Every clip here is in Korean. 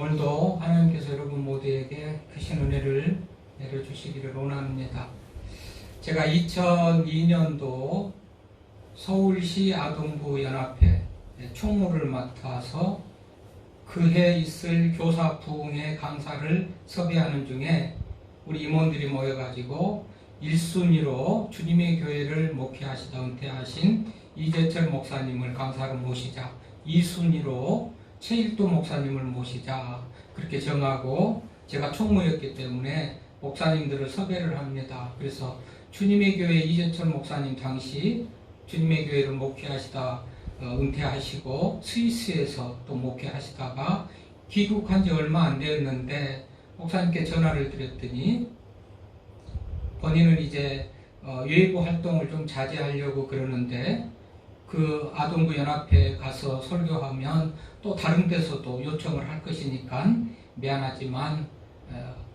오늘도 하나님께서 여러분 모두에게 크신 은혜를 내려주시기를 원합니다. 제가 2002년도 서울시 아동부 연합회 총무를 맡아서 그해 있을 교사 부흥회 강사를 섭외하는 중에 우리 임원들이 모여가지고 1순위로 주님의 교회를 목회하시다 은퇴하신 이재철 목사님을 강사로 모시자, 2순위로 최일도 목사님을 모시자 그렇게 정하고, 제가 총무였기 때문에 목사님들을 섭외를 합니다. 그래서 주님의 교회 이재철 목사님 당시 주님의 교회를 목회하시다 은퇴하시고 스위스에서 또 목회하시다가 귀국한 지 얼마 안 되었는데 목사님께 전화를 드렸더니 본인은 이제 외부 활동을 좀 자제하려고 그러는데 그 아동부 연합회에 가서 설교하면 또 다른 데서도 요청을 할 것이니까 미안하지만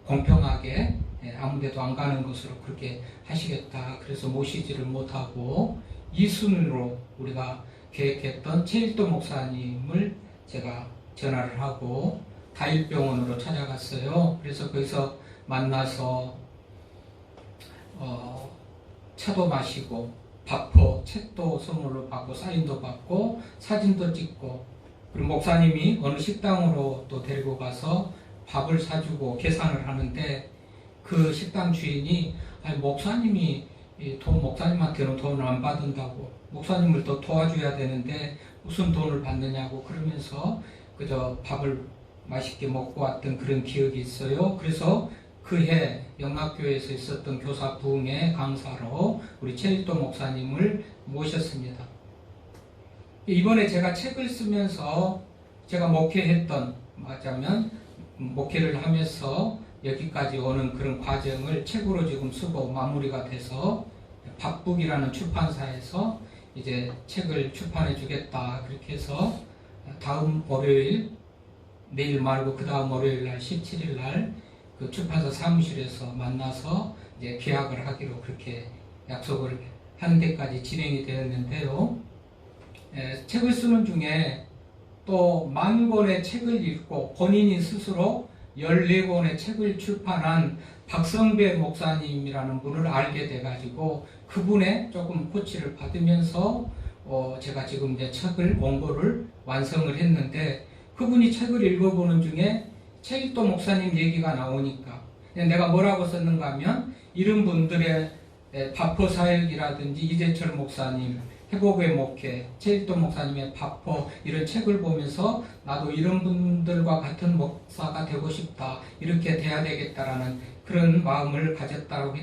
공평하게 아무 데도 안 가는 것으로 그렇게 하시겠다. 그래서 모시지를 못하고 2순위로 우리가 계획했던 최일도 목사님을 제가 전화를 하고 다일병원으로 찾아갔어요. 그래서 거기서 만나서 차도 마시고 밥도 책도 선물로 받고 사인도 받고 사진도 찍고, 그리고 목사님이 어느 식당으로 또 데리고 가서 밥을 사주고 계산을 하는데 그 식당 주인이 목사님이 목사님한테는 돈을 안 받는다고, 목사님을 더 도와줘야 되는데 무슨 돈을 받느냐고 그러면서 그저 밥을 맛있게 먹고 왔던 그런 기억이 있어요. 그래서 그해 영락교회에서 있었던 교사 부흥회 강사로 우리 최일도 목사님을 모셨습니다. 이번에 제가 책을 쓰면서 제가 목회했던, 말하자면 목회를 하면서 여기까지 오는 그런 과정을 책으로 지금 쓰고 마무리가 돼서 밥북이라는 출판사에서 이제 책을 출판해 주겠다 그렇게 해서 다음 월요일, 내일 말고 그 다음 월요일 날 17일 날 그 출판사 사무실에서 만나서 이제 계약을 하기로 그렇게 약속을 하는 데까지 진행이 되었는데요. 책을 쓰는 중에 또 10,000권의 책을 읽고 본인이 스스로 14권의 책을 출판한 박성배 목사님이라는 분을 알게 돼가지고 그분의 조금 코치를 받으면서 제가 지금 이제 책을 원고를 완성을 했는데, 그분이 책을 읽어보는 중에 최일도 목사님 얘기가 나오니까 내가 뭐라고 썼는가 하면, 이런 분들의 바포 사역이라든지 이재철 목사님 회복의 목회, 최일도 목사님의 바포 이런 책을 보면서 나도 이런 분들과 같은 목사가 되고 싶다, 이렇게 돼야 되겠다라는 그런 마음을 가졌다고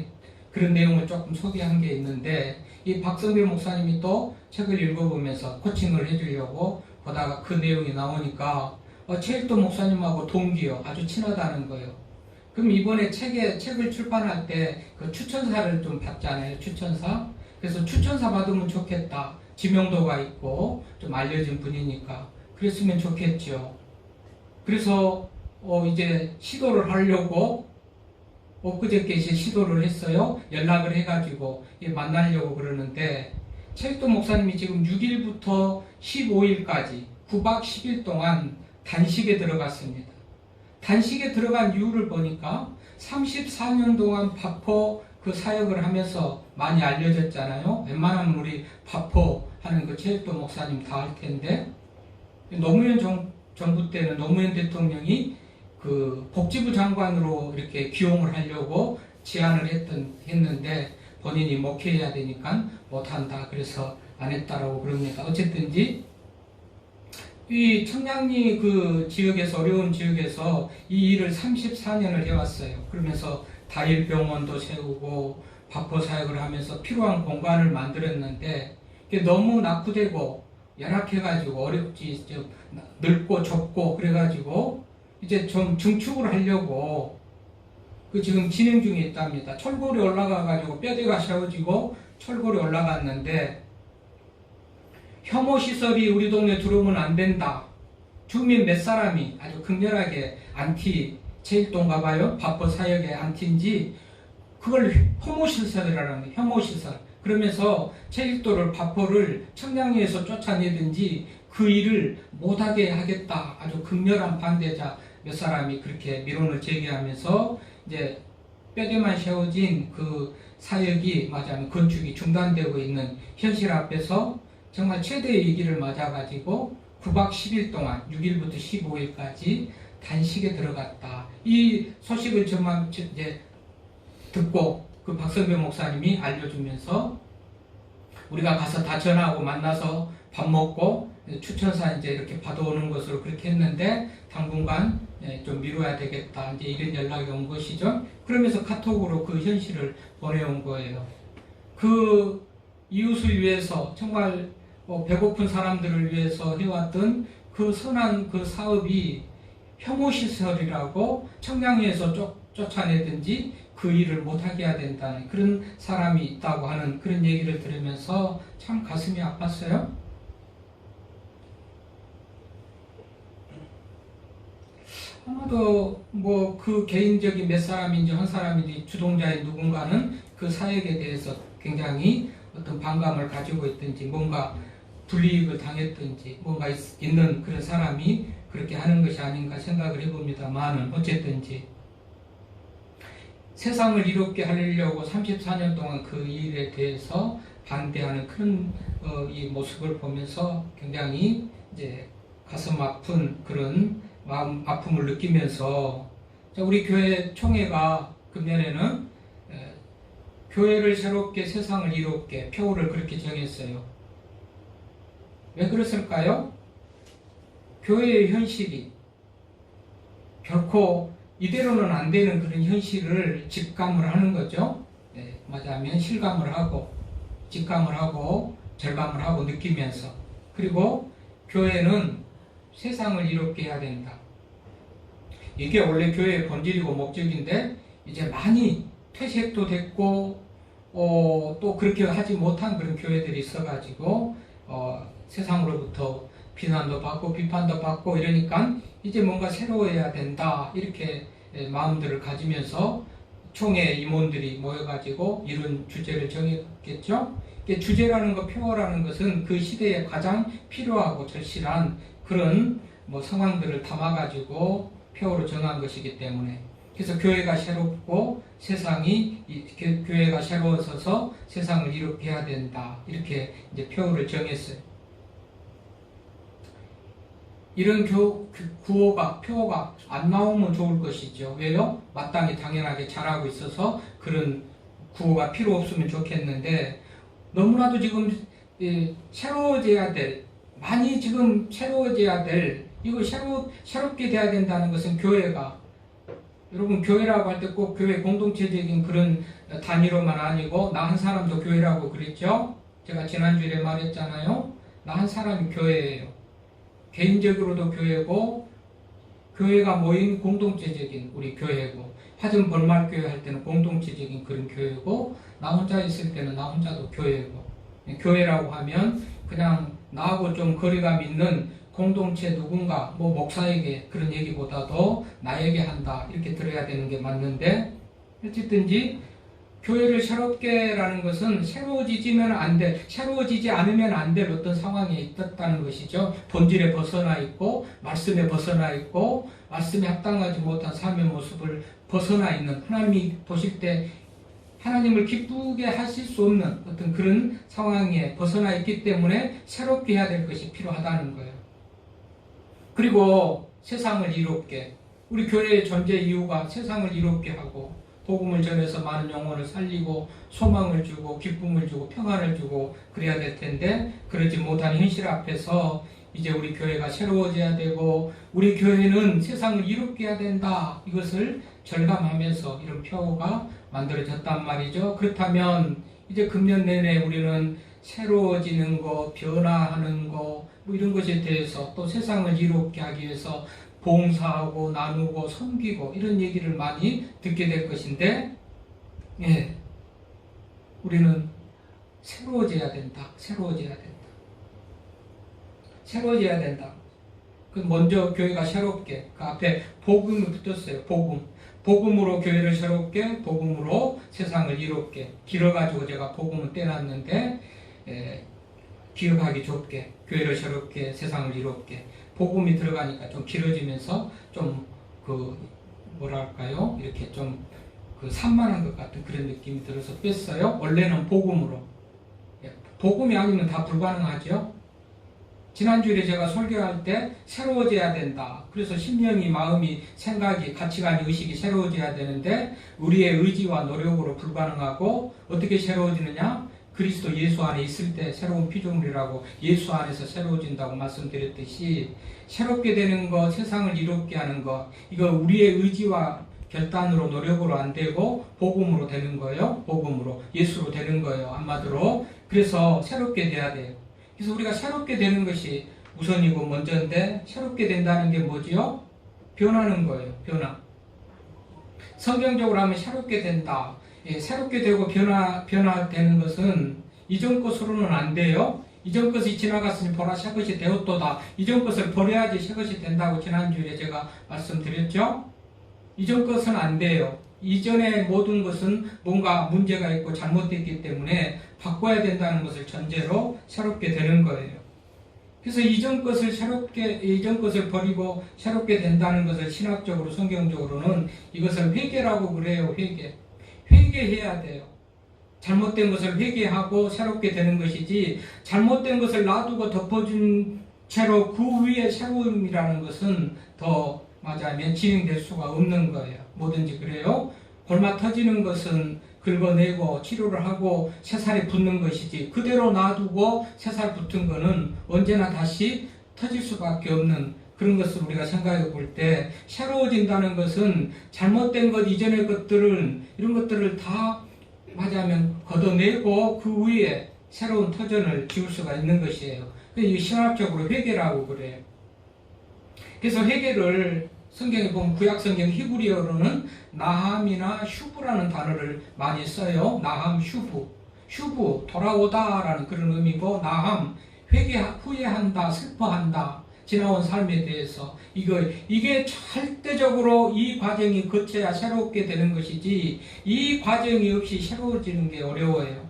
그런 내용을 조금 소개한 게 있는데, 이 박성배 목사님이 또 책을 읽어보면서 코칭을 해주려고 보다가 그 내용이 나오니까 최일도 목사님하고 동기요, 아주 친하다는 거예요. 그럼 이번에 책을 출판할 때 그 추천사를 좀 받잖아요, 추천사. 그래서 추천사 받으면 좋겠다, 지명도가 있고 좀 알려진 분이니까 그랬으면 좋겠죠. 그래서 이제 시도를 하려고 엊그저께 시도를 했어요. 연락을 해가지고 만나려고 그러는데, 최일도 목사님이 지금 6일부터 15일까지 9박 10일 동안 단식에 들어갔습니다. 단식에 들어간 이유를 보니까 34년 동안 바포 그 사역을 하면서 많이 알려졌잖아요. 웬만하면 우리 바포 하는 그 최일도 목사님 다 알 텐데, 노무현 정부 때는 노무현 대통령이 그 복지부 장관으로 이렇게 기용을 하려고 제안을 했는데 본인이 목회해야 되니까 못한다, 그래서 안 했다라고 그럽니다. 어쨌든지 이 청량리 그 지역에서, 어려운 지역에서 이 일을 34년을 해왔어요. 그러면서 다일병원도 세우고 바포 사역을 하면서 필요한 공간을 만들었는데 너무 낙후되고 열악해가지고 어렵지, 넓고 좁고 그래가지고 이제 좀 증축을 하려고 그 지금 진행 중에 있답니다. 철골이 올라가가지고 뼈대가 세워지고 철골이 올라갔는데 혐오시설이 우리 동네 들어오면 안 된다. 주민 몇 사람이 아주 극렬하게 안티, 최일도인가 봐요. 바포 사역의 안티인지 그걸 혐오시설이라는 거예요. 혐오시설. 그러면서 최일도를, 바포를 청량리에서 쫓아내든지 그 일을 못하게 하겠다. 아주 극렬한 반대자 몇 사람이 그렇게 미론을 제기하면서 이제 뼈대만 세워진 그 사역이 말하자면 건축이 중단되고 있는 현실 앞에서 정말 최대의 위기를 맞아가지고 9박 10일 동안 6일부터 15일까지 단식에 들어갔다. 이 소식을 정말 이제 듣고 그 박성배 목사님이 알려주면서 우리가 가서 다 전화하고 만나서 밥 먹고 추천사 이제 이렇게 받아오는 것으로 그렇게 했는데 당분간 좀 미뤄야 되겠다. 이제 이런 연락이 온 것이죠. 그러면서 카톡으로 그 현실을 보내온 거예요. 그 이웃을 위해서 정말 배고픈 사람들을 위해서 해왔던 그 선한 그 사업이 혐오시설이라고 청량리에서 쫓아내든지 그 일을 못하게 해야 된다는 그런 사람이 있다고 하는 그런 얘기를 들으면서 참 가슴이 아팠어요. 아마도 뭐 그 개인적인 몇 사람인지 한 사람인지 주동자의 누군가는 그 사역에 대해서 굉장히 어떤 반감을 가지고 있든지 뭔가 불이익을 당했든지 뭔가 있는 그런 사람이 그렇게 하는 것이 아닌가 생각을 해봅니다만은 어쨌든지 세상을 이롭게 하려고 34년 동안 그 일에 대해서 반대하는 그런 이 모습을 보면서 굉장히 이제 가슴 아픈 그런 마음 아픔을 느끼면서 우리 교회 총회가 금년에는 교회를 새롭게 세상을 이롭게 표어를 그렇게 정했어요. 왜 그랬을까요? 교회의 현실이 결코 이대로는 안 되는 그런 현실을 직감을 하는 거죠. 말하자면 실감을 하고 직감을 하고 절감을 하고 느끼면서 그리고 교회는 세상을 이롭게 해야 된다. 이게 원래 교회의 본질이고 목적인데 이제 많이 퇴색도 됐고 또 그렇게 하지 못한 그런 교회들이 있어가지고 세상으로부터 비난도 받고 비판도 받고 이러니까 이제 뭔가 새로워야 된다 이렇게 마음들을 가지면서 총회 임원들이 모여가지고 이런 주제를 정했겠죠. 주제라는 것, 표어라는 것은 그 시대에 가장 필요하고 절실한 그런 상황들을 담아가지고 표어로 정한 것이기 때문에 그래서 교회가 새롭고 세상이 교회가 새로워져서 세상을 이롭게 해야 된다 이렇게 이제 표어를 정했어요. 이런 구호가 표어가 안 나오면 좋을 것이죠. 왜요? 마땅히 당연하게 잘하고 있어서 그런 구호가 필요 없으면 좋겠는데 너무나도 지금 새로워져야 될 많이 지금 새로워져야 될 이거 새롭게 돼야 된다는 것은 교회가 여러분 교회라고 할 때 꼭 교회 공동체적인 그런 단위로만 아니고 나 한 사람도 교회라고 그랬죠. 제가 지난주에 말했잖아요. 나 한 사람이 교회예요. 개인적으로도 교회고 교회가 모인 공동체적인 우리 교회고 화전 벌말교회 할 때는 공동체적인 그런 교회고 나 혼자 있을 때는 나 혼자도 교회고 교회라고 하면 그냥 나하고 좀 거리감 있는 공동체 누군가 목사에게 그런 얘기보다도 나에게 한다 이렇게 들어야 되는 게 맞는데 어쨌든지 교회를 새롭게라는 것은 새로워지지 않으면 안 될 어떤 상황에 있었다는 것이죠. 본질에 벗어나 있고 말씀에 벗어나 있고 말씀에 합당하지 못한 삶의 모습을 벗어나 있는 하나님이 보실 때 하나님을 기쁘게 하실 수 없는 어떤 그런 상황에 벗어나 있기 때문에 새롭게 해야 될 것이 필요하다는 거예요. 그리고 세상을 이롭게 우리 교회의 존재 이유가 세상을 이롭게 하고 복음을 전해서 많은 영혼을 살리고 소망을 주고 기쁨을 주고 평안을 주고 그래야 될 텐데 그러지 못한 현실 앞에서 이제 우리 교회가 새로워져야 되고 우리 교회는 세상을 이롭게 해야 된다 이것을 절감하면서 이런 표어가 만들어졌단 말이죠. 그렇다면 이제 금년 내내 우리는 새로워지는 거, 변화하는 거 이런 것에 대해서 또 세상을 이롭게 하기 위해서 봉사하고 나누고 섬기고 이런 얘기를 많이 듣게 될 것인데 우리는 새로워져야 된다. 새로워져야 된다. 그 먼저 교회가 새롭게 그 앞에 복음이 붙었어요. 복음으로 교회를 새롭게 복음으로 세상을 이롭게 길어가지고 제가 복음은 떼놨는데 기억하기 좁게 교회를 새롭게 세상을 이롭게 복음이 들어가니까 좀 길어지면서 좀 그 뭐랄까요? 이렇게 좀 그 산만한 것 같은 그런 느낌이 들어서 뺐어요. 원래는 복음으로. 복음이 아니면 다 불가능하죠. 지난주에 제가 설교할 때 새로워져야 된다. 그래서 심령이, 마음이, 생각이, 가치관이, 의식이 새로워져야 되는데 우리의 의지와 노력으로 불가능하고 어떻게 새로워지느냐? 그리스도 예수 안에 있을 때 새로운 피조물이라고 예수 안에서 새로워진다고 말씀드렸듯이 새롭게 되는 것, 세상을 이롭게 하는 것, 이거 우리의 의지와 결단으로 노력으로 안 되고 복음으로 되는 거예요. 복음으로 예수로 되는 거예요. 한마디로. 그래서 새롭게 돼야 돼요. 그래서 우리가 새롭게 되는 것이 우선이고 먼저인데 새롭게 된다는 게 뭐지요? 변하는 거예요. 변화. 성경적으로 하면 새롭게 된다. 예, 새롭게 되고 변화되는 것은 이전 것으로는 안 돼요. 이전 것이 지나갔으니 보라 새 것이 되었도다. 이전 것을 버려야지 새 것이 된다고 지난주에 제가 말씀드렸죠. 이전 것은 안 돼요. 이전의 모든 것은 뭔가 문제가 있고 잘못됐기 때문에 바꿔야 된다는 것을 전제로 새롭게 되는 거예요. 그래서 이전 것을 버리고 새롭게 된다는 것을 신학적으로, 성경적으로는 이것을 회개라고 그래요. 회개해야 돼요. 잘못된 것을 회개하고 새롭게 되는 것이지, 잘못된 것을 놔두고 덮어준 채로 그 위에 새로움이라는 것은 더 맞아면 진행될 수가 없는 거예요. 뭐든지 그래요. 골마 터지는 것은 긁어내고 치료를 하고 새살이 붙는 것이지, 그대로 놔두고 새살 붙은 거는 언제나 다시 터질 수밖에 없는 그런 것을 우리가 생각해 볼 때, 새로워진다는 것은 잘못된 것, 이전의 이런 것들을 다 맞아면 걷어내고 그 위에 새로운 터전을 지을 수가 있는 것이에요. 이게 신학적으로 회개라고 그래요. 그래서 회개를 성경에 보면 구약성경 히브리어로는 나함이나 슈브라는 단어를 많이 써요. 나함, 슈브, 돌아오다라는 그런 의미고, 나함, 후회한다, 슬퍼한다, 지나온 삶에 대해서. 이게 절대적으로 이 과정이 거쳐야 새롭게 되는 것이지, 이 과정이 없이 새로워지는 게 어려워요.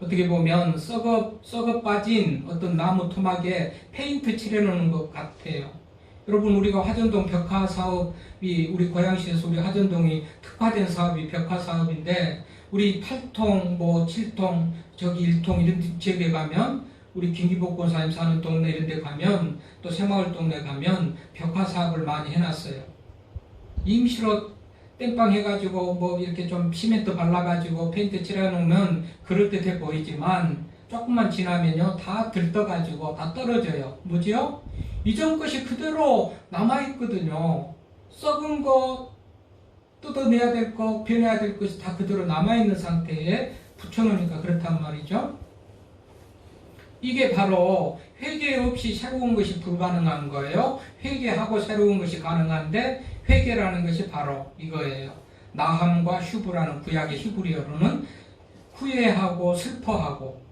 어떻게 보면 썩어 빠진 어떤 나무 토막에 페인트 칠해놓는 것 같아요. 여러분, 우리가 화전동 벽화 사업이, 우리 고양시에서 우리 화전동이 특화된 사업이 벽화 사업인데, 우리 8통, 7통, 저기 1통 이런 지역에 가면, 우리 김기복 권사님 사는 동네 이런 데 가면, 또 새마을 동네 가면 벽화 사업을 많이 해놨어요. 임시로 땡빵 해가지고 이렇게 좀 시멘트 발라가지고 페인트 칠해놓으면 그럴듯해 보이지만, 조금만 지나면요 다 들떠가지고 다 떨어져요. 뭐지요? 이전 것이 그대로 남아있거든요. 썩은 거, 뜯어내야 될 거, 변해야 될 것이 다 그대로 남아있는 상태에 붙여놓으니까 그렇단 말이죠. 이게 바로 회개 없이 새로운 것이 불가능한 거예요. 회개하고 새로운 것이 가능한데, 회개라는 것이 바로 이거예요. 나함과 슈브라는 구약의 히브리어로는 후회하고 슬퍼하고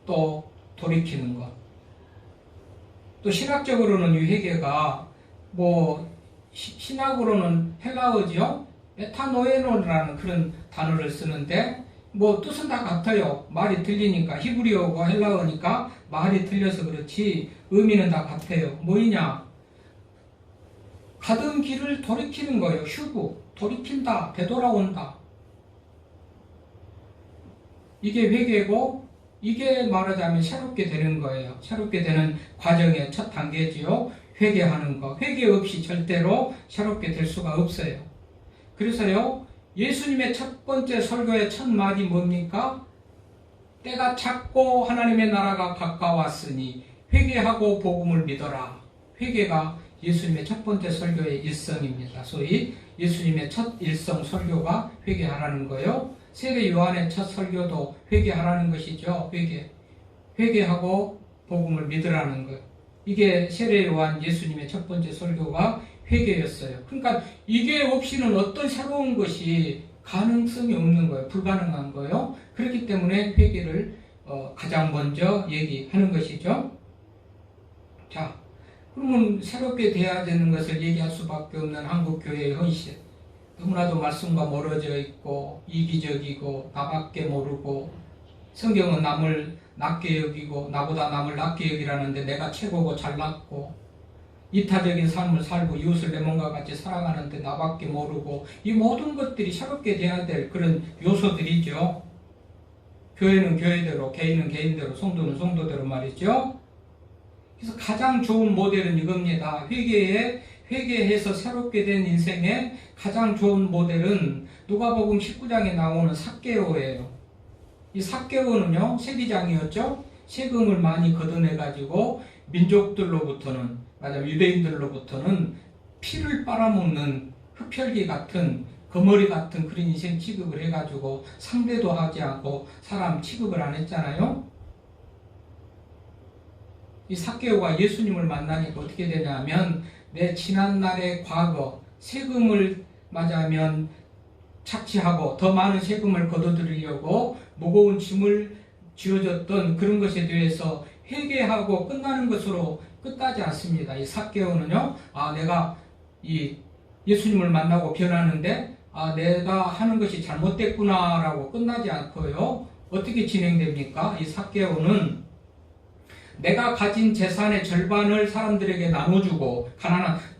또 돌이키는 것. 또 신학적으로는 이 회개가 신학으로는 헬라어지요. 메타노에노라는 그런 단어를 쓰는데, 뜻은 다 같아요. 말이 틀리니까. 히브리어가 헬라어니까 말이 틀려서 그렇지 의미는 다 같아요. 뭐이냐? 가던 길을 돌이키는 거예요. 슈브, 돌이킨다, 되돌아온다. 이게 회개고, 이게 말하자면 새롭게 되는 거예요. 새롭게 되는 과정의 첫 단계지요. 회개하는 거. 회개 없이 절대로 새롭게 될 수가 없어요. 그래서요, 예수님의 첫 번째 설교의 첫 말이 뭡니까? 때가 찼고 하나님의 나라가 가까웠으니 회개하고 복음을 믿어라. 회개가 예수님의 첫 번째 설교의 일성입니다. 소위 예수님의 첫 일성 설교가 회개하라는 거예요. 세례 요한의 첫 설교도 회개하라는 것이죠. 회개하고 복음을 믿으라는 거예요. 이게 세례 요한 예수님의 첫 번째 설교가 회개였어요. 그러니까 이게 없이는 어떤 새로운 것이 가능성이 없는 거예요. 불가능한 거예요. 그렇기 때문에 회개를 가장 먼저 얘기하는 것이죠. 자, 그러면 새롭게 돼야 되는 것을 얘기할 수밖에 없는 한국교회의 현실. 너무나도 말씀과 멀어져 있고 이기적이고 나밖에 모르고, 성경은 남을 낮게 여기고 나보다 남을 낮게 여기라는데 내가 최고고 잘났고, 이타적인 삶을 살고 이웃을 내 몸과 같이 사랑하는데 나밖에 모르고, 이 모든 것들이 새롭게 돼야 될 그런 요소들이죠. 교회는 교회대로, 개인은 개인대로, 성도는 성도대로 말이죠. 그래서 가장 좋은 모델은 이겁니다. 회개해서 새롭게 된 인생의 가장 좋은 모델은 누가복음 19장에 나오는 삭개오예요. 이 삭개오는요, 세리장이었죠. 세금을 많이 걷어내가지고 민족들로부터는, 맞아요, 유대인들로부터는 피를 빨아먹는 흡혈귀 같은, 거머리 같은 그런 인생 취급을 해가지고 상대도 하지 않고 사람 취급을 안 했잖아요. 이 삭개오가 예수님을 만나니까 어떻게 되냐면, 내 지난날의 과거, 세금을 맞아면 착취하고 더 많은 세금을 걷어들이려고 무거운 짐을 쥐어졌던 그런 것에 대해서 회개하고 끝나는 것으로 끝나지 않습니다. 이 삭개오는요, 내가 이 예수님을 만나고 변하는데, 내가 하는 것이 잘못됐구나라고 끝나지 않고요. 어떻게 진행됩니까? 이 삭개오는 내가 가진 재산의 절반을 사람들에게 나눠주고,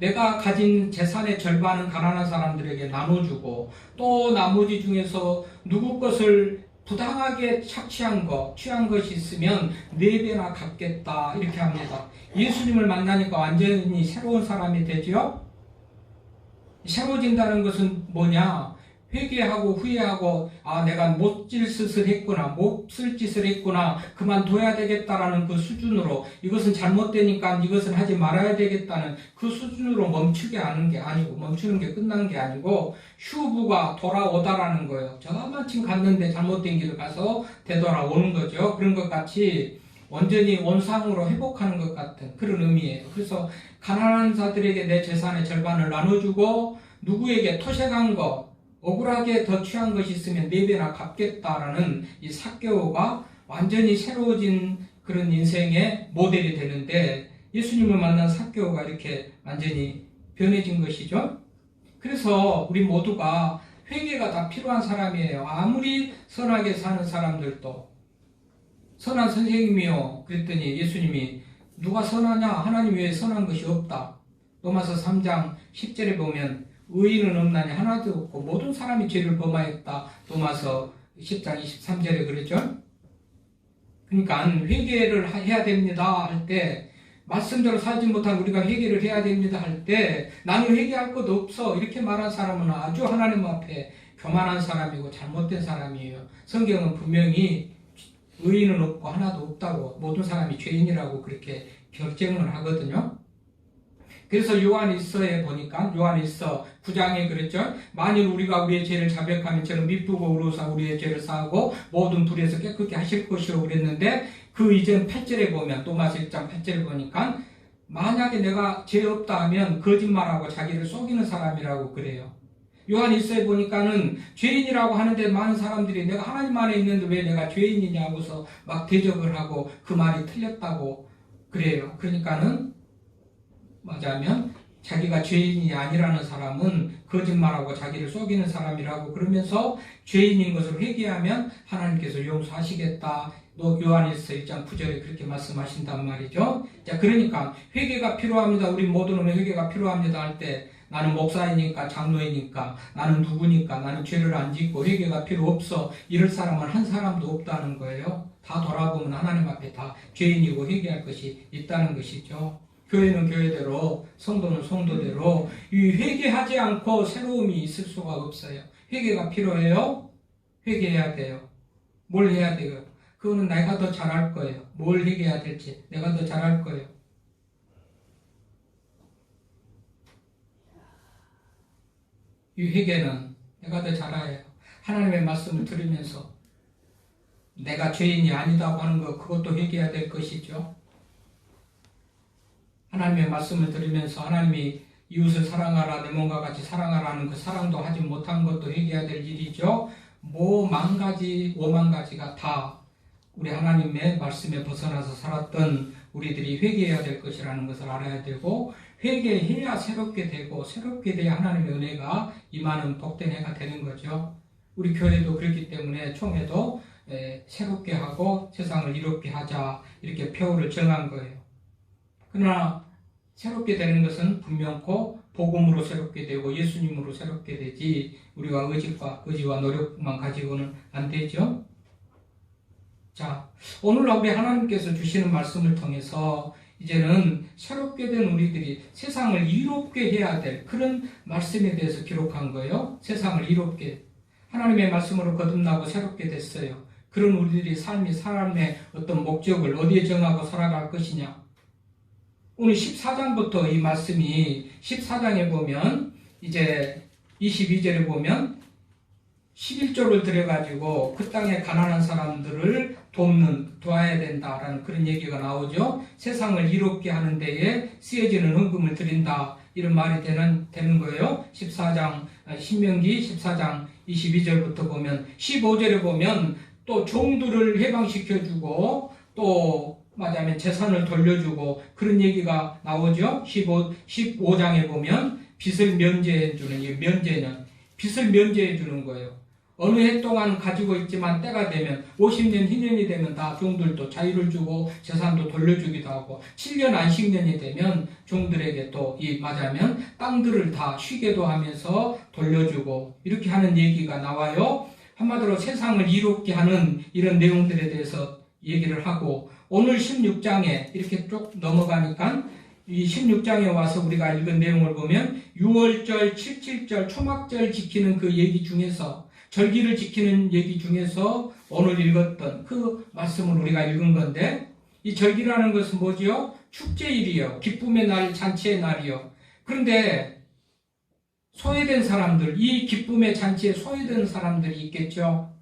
내가 가진 재산의 절반은 가난한 사람들에게 나눠주고, 또 나머지 중에서 누구 것을 부당하게 착취한 취한 것이 있으면 4배나 갚겠다, 이렇게 합니다. 예수님을 만나니까 완전히 새로운 사람이 되죠? 새로워진다는 것은 뭐냐? 회개하고 후회하고, 내가 못질 짓을 했구나, 못쓸 짓을 했구나, 그만둬야 되겠다라는 그 수준으로, 이것은 잘못되니까 이것은 하지 말아야 되겠다는 그 수준으로 멈추게 하는 게 아니고, 멈추는 게 끝난 게 아니고, 휴부가 돌아오다라는 거예요. 저만큼 갔는데 잘못된 길을 가서 되돌아오는 거죠. 그런 것 같이 완전히 원상으로 회복하는 것 같은 그런 의미예요. 그래서 가난한 자들에게 내 재산의 절반을 나눠주고, 누구에게 토색한 거, 억울하게 더 취한 것이 있으면 4배나 갚겠다라는 이 삭개오가 완전히 새로워진 그런 인생의 모델이 되는데, 예수님을 만난 삭개오가 이렇게 완전히 변해진 것이죠. 그래서 우리 모두가 회개가 다 필요한 사람이에요. 아무리 선하게 사는 사람들도. 선한 선생님이요, 그랬더니 예수님이 누가 선하냐? 하나님 외에 선한 것이 없다. 로마서 3장 10절에 보면 의인은 없나니 하나도 없고 모든 사람이 죄를 범하였다. 로마서 10장 23절에 그랬죠. 그러니까 회개를 해야 됩니다 할 때, 말씀대로 살지 못한 우리가 회개를 해야 됩니다 할 때, 나는 회개할 것 없어 이렇게 말한 사람은 아주 하나님 앞에 교만한 사람이고 잘못된 사람이에요. 성경은 분명히 의인은 없고 하나도 없다고, 모든 사람이 죄인이라고 그렇게 결정을 하거든요. 그래서 요한일서에 보니까, 요한일서 9장에 그랬죠. 만일 우리가 우리의 죄를 자백하면 저는 미쁘고 의로우사 우리의 죄를 사하고 모든 불에서 깨끗게 하실 것이라고 그랬는데, 그 이전 8절에 보면, 또마스 1장 8절에 보니까 만약에 내가 죄 없다 하면 거짓말하고 자기를 속이는 사람이라고 그래요. 요한일서에 보니까는 죄인이라고 하는데 많은 사람들이 내가 하나님 안에 있는데 왜 내가 죄인이냐고서 막 대적을 하고 그 말이 틀렸다고 그래요. 그러니까는 맞아면 자기가 죄인이 아니라는 사람은 거짓말하고 자기를 속이는 사람이라고 그러면서 죄인인 것을 회개하면 하나님께서 용서하시겠다. 또 요한일서 1장 9절에 그렇게 말씀하신단 말이죠. 자, 그러니까 회개가 필요합니다. 우리 모두는 회개가 필요합니다 할 때, 나는 목사이니까, 장로이니까, 나는 누구니까, 나는 죄를 안 짓고 회개가 필요 없어, 이럴 사람은 한 사람도 없다는 거예요. 다 돌아보면 하나님 앞에 다 죄인이고 회개할 것이 있다는 것이죠. 교회는 교회대로, 성도는 성도대로 이 회개하지 않고 새로움이 있을 수가 없어요. 회개가 필요해요. 회개해야 돼요. 뭘 해야 돼요? 그거는 내가 더 잘할 거예요. 뭘 회개해야 될지 내가 더 잘할 거예요. 이 회개는 내가 더 잘해요. 하나님의 말씀을 들으면서 내가 죄인이 아니다고 하는 거, 그것도 회개해야 될 것이죠. 하나님의 말씀을 들으면서 하나님이 이웃을 사랑하라, 내 몸과 같이 사랑하라는 그 사랑도 하지 못한 것도 회개해야 될 일이죠. 뭐 10,000가지, 50,000가지가 다 우리 하나님의 말씀에 벗어나서 살았던 우리들이 회개해야 될 것이라는 것을 알아야 되고, 회개해야 새롭게 되고, 새롭게 돼야 하나님의 은혜가 임하는 복된 해가 되는 거죠. 우리 교회도 그렇기 때문에 총회도 새롭게 하고 세상을 이롭게 하자, 이렇게 표를 정한 거예요. 그러나 새롭게 되는 것은 분명코 복음으로 새롭게 되고 예수님으로 새롭게 되지 우리가 의지와 노력만 가지고는 안 되죠. 자, 오늘 우리 하나님께서 주시는 말씀을 통해서 이제는 새롭게 된 우리들이 세상을 이롭게 해야 될 그런 말씀에 대해서 기록한 거예요. 세상을 이롭게 하나님의 말씀으로 거듭나고 새롭게 됐어요. 그런 우리들이 사람의 어떤 목적을 어디에 정하고 살아갈 것이냐. 오늘 14장부터 이 말씀이 14장에 보면 이제 22절에 보면 11조를 들여가지고 그 땅에 가난한 사람들을 도와야 된다라는 그런 얘기가 나오죠. 세상을 이롭게 하는 데에 쓰여지는 헌금을 드린다. 이런 말이 되는 거예요. 14장, 신명기 14장 22절부터 보면 15절에 보면 또 종들을 해방시켜주고 또 말하자면 재산을 돌려주고 그런 얘기가 나오죠. 15장에 보면 빚을 면제해주는 이 면제는 빚을 면제해주는 거예요. 어느 해 동안 가지고 있지만 때가 되면 50년, 희년이 되면 다 종들도 자유를 주고 재산도 돌려주기도 하고 7년 안식년이 되면 종들에게 또 말하자면 땅들을 다 쉬게도 하면서 돌려주고 이렇게 하는 얘기가 나와요. 한마디로 세상을 이롭게 하는 이런 내용들에 대해서 얘기를 하고 오늘 16장에 이렇게 쭉 넘어가니까 이 16장에 와서 우리가 읽은 내용을 보면 6월절, 77절, 초막절 지키는 그 얘기 중에서 절기를 지키는 얘기 중에서 오늘 읽었던 그 말씀을 우리가 읽은 건데 이 절기라는 것은 뭐지요? 축제일이요. 기쁨의 날, 잔치의 날이요. 그런데 소외된 사람들, 이 기쁨의 잔치에 소외된 사람들이 있겠죠.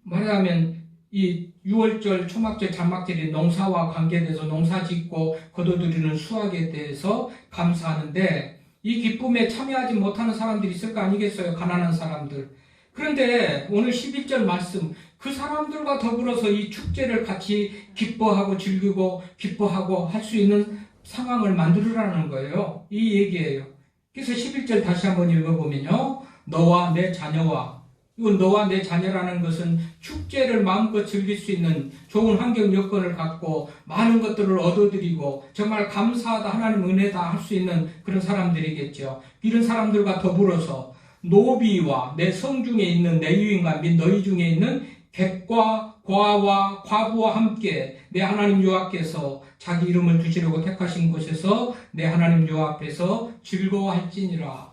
말하자면 이 6월절, 초막절, 장막절이 농사와 관계돼서 농사 짓고 거둬들이는 수확에 대해서 감사하는데 이 기쁨에 참여하지 못하는 사람들이 있을 거 아니겠어요? 가난한 사람들. 그런데 오늘 11절 말씀 그 사람들과 더불어서 이 축제를 같이 기뻐하고 즐기고 기뻐하고 할 수 있는 상황을 만들으라는 거예요. 이 얘기예요. 그래서 11절 다시 한번 읽어보면요. 너와 내 자녀와 이건 너와 내 자녀라는 것은 축제를 마음껏 즐길 수 있는 좋은 환경 여건을 갖고 많은 것들을 얻어들이고 정말 감사하다 하나님 은혜다 할 수 있는 그런 사람들이겠죠. 이런 사람들과 더불어서 노비와 내 성중에 있는 내 유인과 및 너희 중에 있는 객과 고아와 과부와 함께 내 하나님 여호와께서 자기 이름을 두시려고 택하신 곳에서 내 하나님 여호와 앞에서 즐거워할지니라.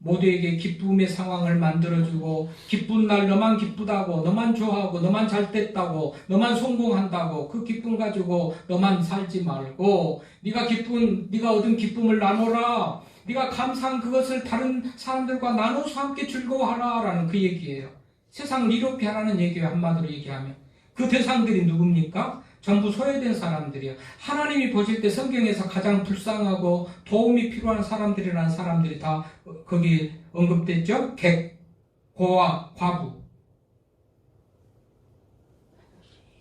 모두에게 기쁨의 상황을 만들어주고 기쁜 날 너만 기쁘다고 너만 좋아하고 너만 잘됐다고 너만 성공한다고 그 기쁨 가지고 너만 살지 말고 네가 얻은 기쁨을 나눠라. 네가 감사한 그것을 다른 사람들과 나눠서 함께 즐거워하라 라는 그 얘기예요. 세상을 이롭게 하라는 얘기예요. 한마디로 얘기하면 그 대상들이 누굽니까? 전부 소외된 사람들이요. 하나님이 보실 때 성경에서 가장 불쌍하고 도움이 필요한 사람들이라는 사람들이 다 거기 언급됐죠. 객, 고아, 과부.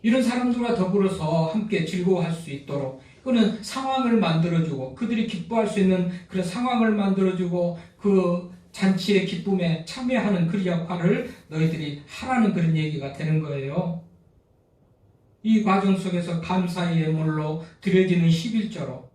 이런 사람들과 더불어서 함께 즐거워할 수 있도록 그는 상황을 만들어주고 그들이 기뻐할 수 있는 그런 상황을 만들어주고 그 잔치의 기쁨에 참여하는 그 역할을 너희들이 하라는 그런 얘기가 되는 거예요. 이 과정 속에서 감사의 예물로 드려지는 11조로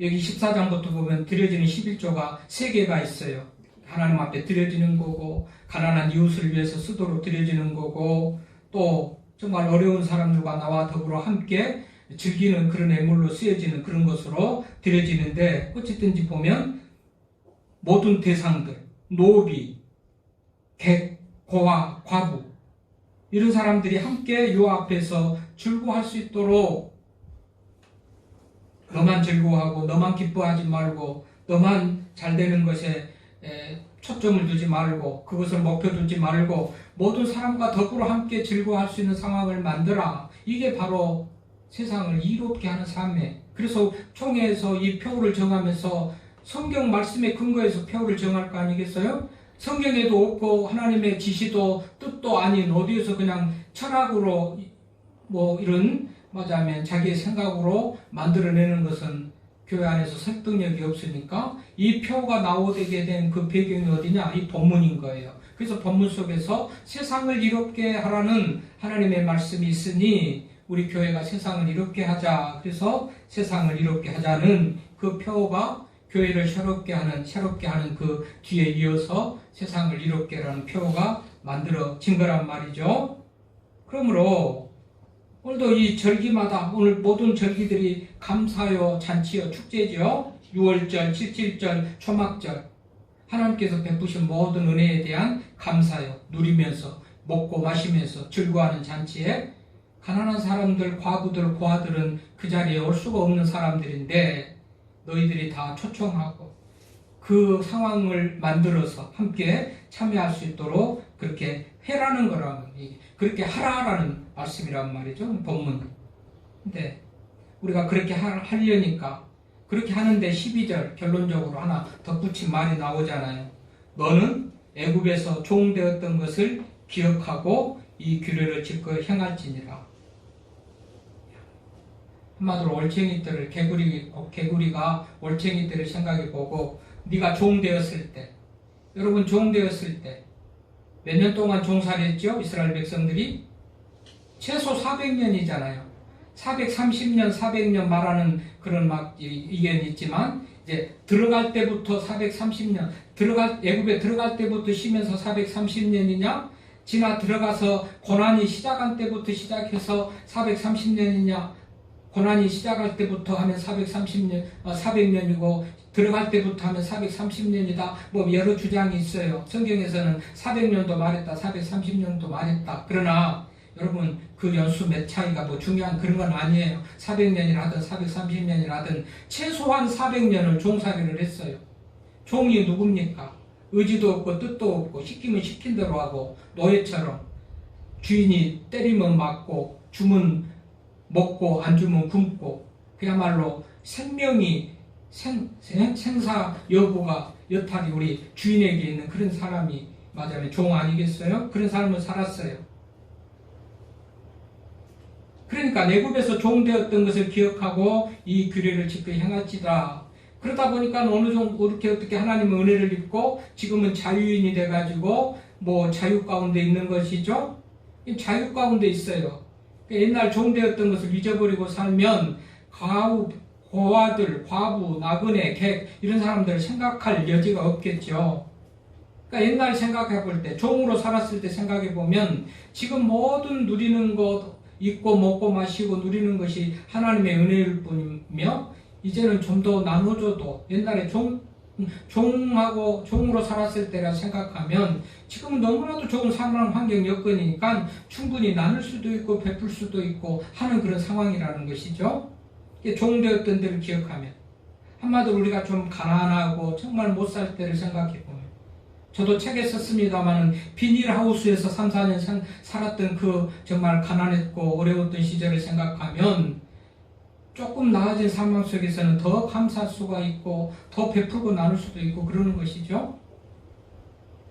여기 14장부터 보면 드려지는 11조가 3개가 있어요. 하나님 앞에 드려지는 거고 가난한 이웃을 위해서 쓰도록 드려지는 거고 또 정말 어려운 사람들과 나와 더불어 함께 즐기는 그런 예물로 쓰여지는 그런 것으로 드려지는데 어쨌든지 보면 모든 대상들, 노비, 객, 고아, 과부 이런 사람들이 함께 요 앞에서 즐거워할 수 있도록 너만 즐거워하고 너만 기뻐하지 말고 너만 잘 되는 것에 초점을 두지 말고 그것을 목표 두지 말고 모든 사람과 더불어 함께 즐거워할 수 있는 상황을 만들어. 이게 바로 세상을 이롭게 하는 삶에 그래서 총회에서 이 표를 정하면서 성경 말씀의 근거에서 표를 정할 거 아니겠어요? 성경에도 없고 하나님의 지시도 뜻도 아닌 어디에서 그냥 철학으로 이런 말하자면 자기의 생각으로 만들어내는 것은 교회 안에서 설득력이 없으니까 이 표가 나오게 된 그 배경이 어디냐? 이 본문인 거예요. 그래서 본문 속에서 세상을 이롭게 하라는 하나님의 말씀이 있으니 우리 교회가 세상을 이롭게 하자. 그래서 세상을 이롭게 하자는 그 표어가 교회를 새롭게 하는 그 뒤에 이어서 세상을 이롭게라는 표어가 만들어진 거란 말이죠. 그러므로 오늘도 이 절기마다 오늘 모든 절기들이 감사요, 잔치요, 축제죠. 6월절, 77절, 초막절 하나님께서 베푸신 모든 은혜에 대한 감사요, 누리면서 먹고 마시면서 즐거워하는 잔치에 가난한 사람들, 과부들, 고아들은 그 자리에 올 수가 없는 사람들인데 너희들이 다 초청하고 그 상황을 만들어서 함께 참여할 수 있도록 그렇게 해라는 거라는, 그렇게 하라라는 말씀이란 말이죠, 본문. 근데 우리가 그렇게 하려니까 그렇게 하는데 12절 결론적으로 하나 덧붙인 말이 나오잖아요. 너는 애굽에서 종되었던 것을 기억하고 이 규례를 지켜 행할지니라. 한마디로 올챙이들을 개구리가 올챙이들을 생각해보고 네가 종되었을 때, 여러분 종되었을 때 몇 년 동안 종살이했죠? 이스라엘 백성들이 최소 400년이잖아요. 430년, 400년 말하는 그런 막 의견이 있지만 이제 들어갈 때부터 430년, 애굽에 들어갈 때부터 쉬면서 430년이냐? 지나 들어가서 고난이 시작한 때부터 시작해서 430년이냐? 고난이 시작할 때부터 하면 400년이고 들어갈 때부터 하면 430년이다. 뭐 여러 주장이 있어요. 성경에서는 400년도 말했다, 430년도 말했다. 그러나 여러분 그 연수 몇 차이가 뭐 중요한 그런 건 아니에요. 400년이라든 430년이라든 최소한 400년을 종살이를 했어요. 종이 누굽니까? 의지도 없고 뜻도 없고 시키면 시킨 대로 하고 노예처럼 주인이 때리면 맞고 주면 먹고 안 주면 굶고 그야말로 생명이 생사 여부가 여탈이 우리 주인에게 있는 그런 사람이 맞아요. 종 아니겠어요? 그런 삶을 살았어요. 그러니까 애굽에서 종되었던 것을 기억하고 이 규례를 지켜 행할지다. 그러다 보니까 어느 정도 어떻게 하나님의 은혜를 입고 지금은 자유인이 돼가지고 뭐 자유 가운데 있는 것이죠. 자유 가운데 있어요. 옛날 종되었던 것을 잊어버리고 살면 고아들, 과부, 나그네, 객 이런 사람들을 생각할 여지가 없겠죠. 그러니까 옛날 생각해 볼 때, 종으로 살았을 때 생각해 보면 지금 모든 누리는 것 있고 먹고 마시고 누리는 것이 하나님의 은혜일 뿐이며 이제는 좀 더 나눠줘도 옛날에 종으로 살았을 때라 생각하면 지금은 너무나도 좋은 삶의 환경 여건이니까 충분히 나눌 수도 있고 베풀 수도 있고 하는 그런 상황이라는 것이죠. 종되었던 때를 기억하면 한마디로 우리가 좀 가난하고 정말 못 살 때를 생각해보면 저도 책에 썼습니다만 비닐하우스에서 3, 4년 살았던 그 정말 가난했고 어려웠던 시절을 생각하면 조금 나아진 상황 속에서는 더 감사할 수가 있고 더 베풀고 나눌 수도 있고 그러는 것이죠.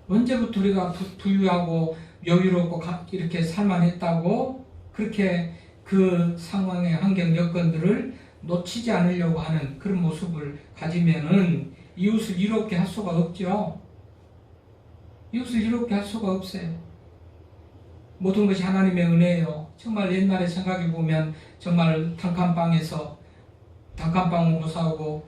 언제부터 우리가 부유하고 여유롭고 이렇게 살만했다고 그렇게 그 상황의 환경 여건들을 놓치지 않으려고 하는 그런 모습을 가지면은 이웃을 이롭게 할 수가 없죠. 이웃을 이롭게 할 수가 없어요. 모든 것이 하나님의 은혜예요. 정말 옛날에 생각해 보면 정말 단칸방에서 단칸방은 고사하고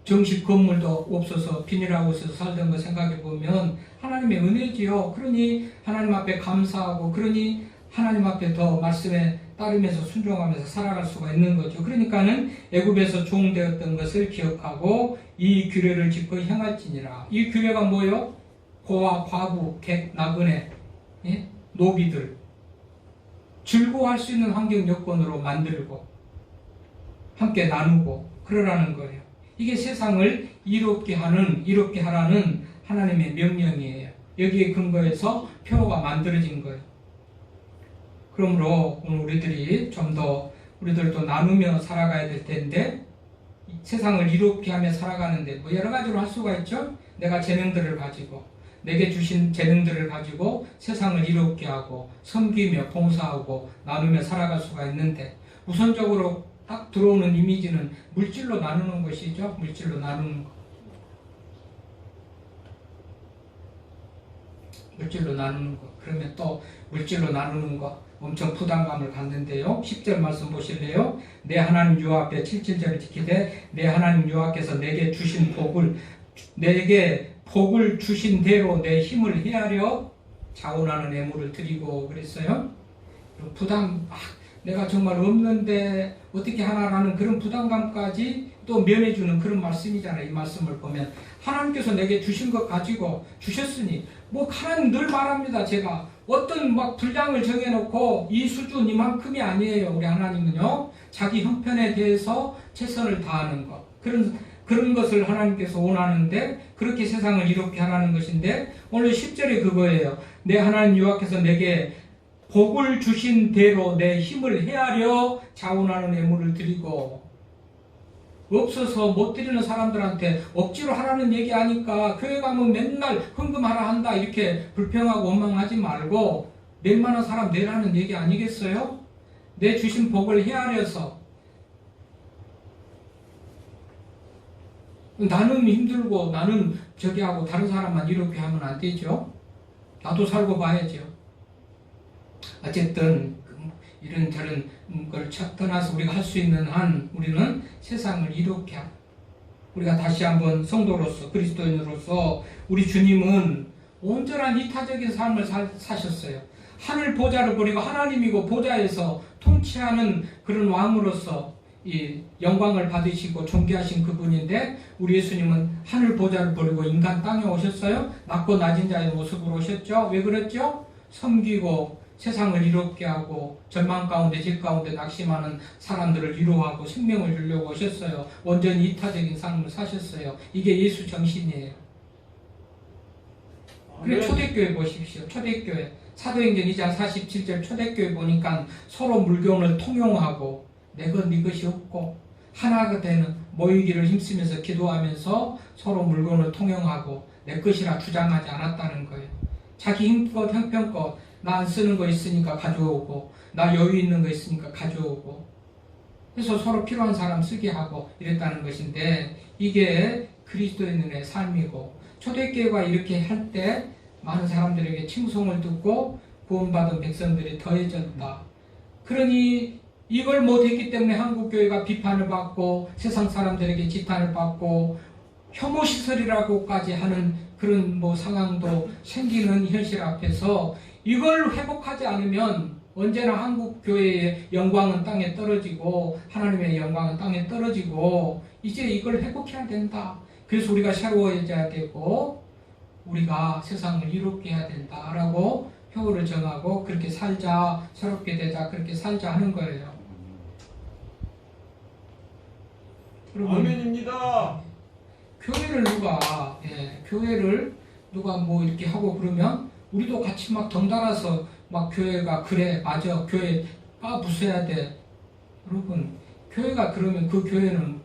정식 건물도 없어서 비닐하우스에서 살던 거 생각해 보면 하나님의 은혜지요. 그러니 하나님 앞에 감사하고 그러니 하나님 앞에 더 말씀에 따르면서 순종하면서 살아갈 수가 있는 거죠. 그러니까는 애굽에서 종되었던 것을 기억하고 이 규례를 지켜 행할지니라. 이 규례가 뭐요? 고아, 과부, 객, 나그네, 노비들 즐거워할 수 있는 환경 여건으로 만들고 함께 나누고 그러라는 거예요. 이게 세상을 이롭게 하라는 하나님의 명령이에요. 여기에 근거해서 표가 만들어진 거예요. 그러므로 오늘 우리들이 좀 더 우리들도 나누며 살아가야 될 텐데 세상을 이롭게 하며 살아가는데 뭐 여러 가지로 할 수가 있죠. 내가 재능들을 가지고 내게 주신 재능들을 가지고 세상을 이롭게 하고 섬기며 봉사하고 나누며 살아갈 수가 있는데 우선적으로 딱 들어오는 이미지는 물질로 나누는 것이죠. 물질로 나누는 것. 물질로 나누는 것. 그러면 또 물질로 나누는 것. 엄청 부담감을 갖는데요. 10절 말씀 보실래요? 내 하나님 여호와 앞에 7절을 지키되 내 하나님 여호와께서 내게 주신 내게 복을 주신 대로 내 힘을 헤아려 자원하는 애물을 드리고 그랬어요. 내가 정말 없는데 어떻게 하나라는 그런 부담감까지 또 면해주는 그런 말씀이잖아요. 이 말씀을 보면 하나님께서 내게 주신 것 가지고 주셨으니 하나님 늘 말합니다. 제가 어떤 분량을 정해놓고 이 수준 이만큼이 아니에요. 우리 하나님은요, 자기 형편에 대해서 최선을 다하는 것, 그런 것을 하나님께서 원하는데, 그렇게 세상을 이롭게 하라는 것인데, 오늘 10절에 그거예요. 내 하나님 여호와께서 내게 복을 주신 대로 내 힘을 헤아려 자원하는 애물을 드리고, 없어서 못 드리는 사람들한테 억지로 하라는 얘기하니까 교회 가면 맨날 헌금하라 한다 이렇게 불평하고 원망하지 말고, 웬만한 사람 내라는 얘기 아니겠어요? 내 주신 복을 헤아려서, 나는 힘들고 나는 저기 하고 다른 사람만 이렇게 하면 안 되죠. 나도 살고 봐야죠. 어쨌든 이런저런 걸 떠나서 우리가 할 수 있는 한 우리는 세상을 이롭게 하고, 우리가 다시 한번 성도로서 그리스도인으로서 우리 주님은 온전한 이타적인 삶을 사셨어요. 하늘 보좌를 버리고 하나님이고 보좌에서 통치하는 그런 왕으로서 이 영광을 받으시고 존귀하신 그분인데, 우리 예수님은 하늘 보좌를 버리고 인간 땅에 오셨어요. 낮고 낮은 자의 모습으로 오셨죠. 왜 그랬죠? 섬기고 세상을 이롭게 하고 절망 가운데 질 가운데 낙심하는 사람들을 위로하고 생명을 주려고 오셨어요. 온전히 이타적인 삶을 사셨어요. 이게 예수 정신이에요. 그래, 초대교회 보십시오. 초대교회 사도행전 2장 47절 초대교회 보니까 서로 물건을 통용하고 내 것 네 것이 없고 하나가 되는, 모이기를 힘쓰면서 기도하면서 서로 물건을 통용하고 내 것이라 주장하지 않았다는 거예요. 자기 힘껏 형편껏 나 안 쓰는 거 있으니까 가져오고, 나 여유 있는 거 있으니까 가져오고, 그래서 서로 필요한 사람 쓰게 하고 이랬다는 것인데, 이게 그리스도인의 삶이고, 초대교회가 이렇게 할 때 많은 사람들에게 칭송을 듣고 구원받은 백성들이 더해졌다. 그러니 이걸 못했기 때문에 한국교회가 비판을 받고 세상 사람들에게 지탄을 받고 혐오시설이라고까지 하는 그런 상황도 생기는 현실 앞에서, 이걸 회복하지 않으면 언제나 한국교회의 영광은 땅에 떨어지고 하나님의 영광은 땅에 떨어지고, 이제 이걸 회복해야 된다. 그래서 우리가 새로워져야 되고 우리가 세상을 이롭게 해야 된다라고 표를 정하고, 그렇게 살자, 새롭게 되자, 그렇게 살자 하는 거예요. 아멘입니다. 교회를 누가 이렇게 하고 그러면 우리도 같이 덩달아서 교회가 그래 맞아 교회 부숴야 돼. 여러분, 교회가 그러면 그 교회는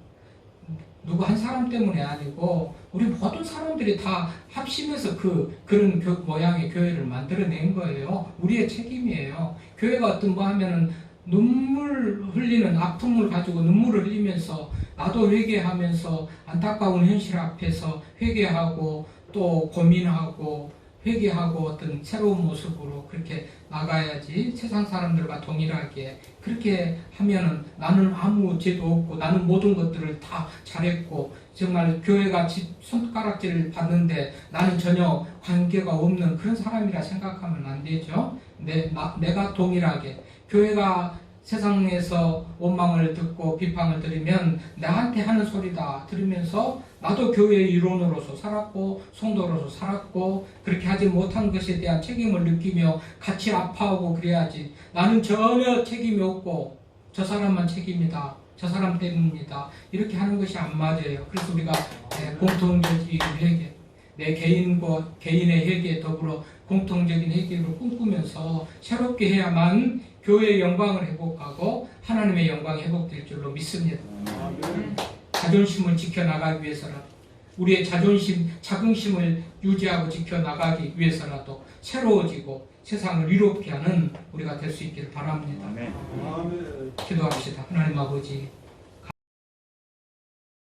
누구 한 사람 때문에 아니고 우리 모든 사람들이 다 합심해서 그런 모양의 교회를 만들어낸 거예요. 우리의 책임이에요. 교회가 어떤 하면은 눈물 흘리는 아픔을 가지고 눈물을 흘리면서 나도 회개하면서 안타까운 현실 앞에서 회개하고 또 고민하고 회개하고 어떤 새로운 모습으로 그렇게 나가야지. 세상 사람들과 동일하게 그렇게 하면은 나는 아무 죄도 없고 나는 모든 것들을 다 잘했고 정말 교회가 손가락질을 받는데 나는 전혀 관계가 없는 그런 사람이라 생각하면 안 되죠. 내가 동일하게 교회가 세상에서 원망을 듣고 비판을 들으면 나한테 하는 소리다 들으면서 나도 교회의 일원으로서 살았고 성도로서 살았고 그렇게 하지 못한 것에 대한 책임을 느끼며 같이 아파하고 그래야지. 나는 전혀 책임이 없고 저 사람만 책임이다, 저 사람 때문입니다, 이렇게 하는 것이 안 맞아요. 그래서 우리가 공통적인 회개, 내 개인의 회개에 더불어 공통적인 회개를 꿈꾸면서 새롭게 해야만 교회의 영광을 회복하고 하나님의 영광이 회복될 줄로 믿습니다. 자존심을 지켜나가기 위해서라도, 우리의 자긍심을 유지하고 지켜나가기 위해서라도 새로워지고 세상을 이롭게 하는 우리가 될 수 있기를 바랍니다. 기도합시다. 하나님 아버지,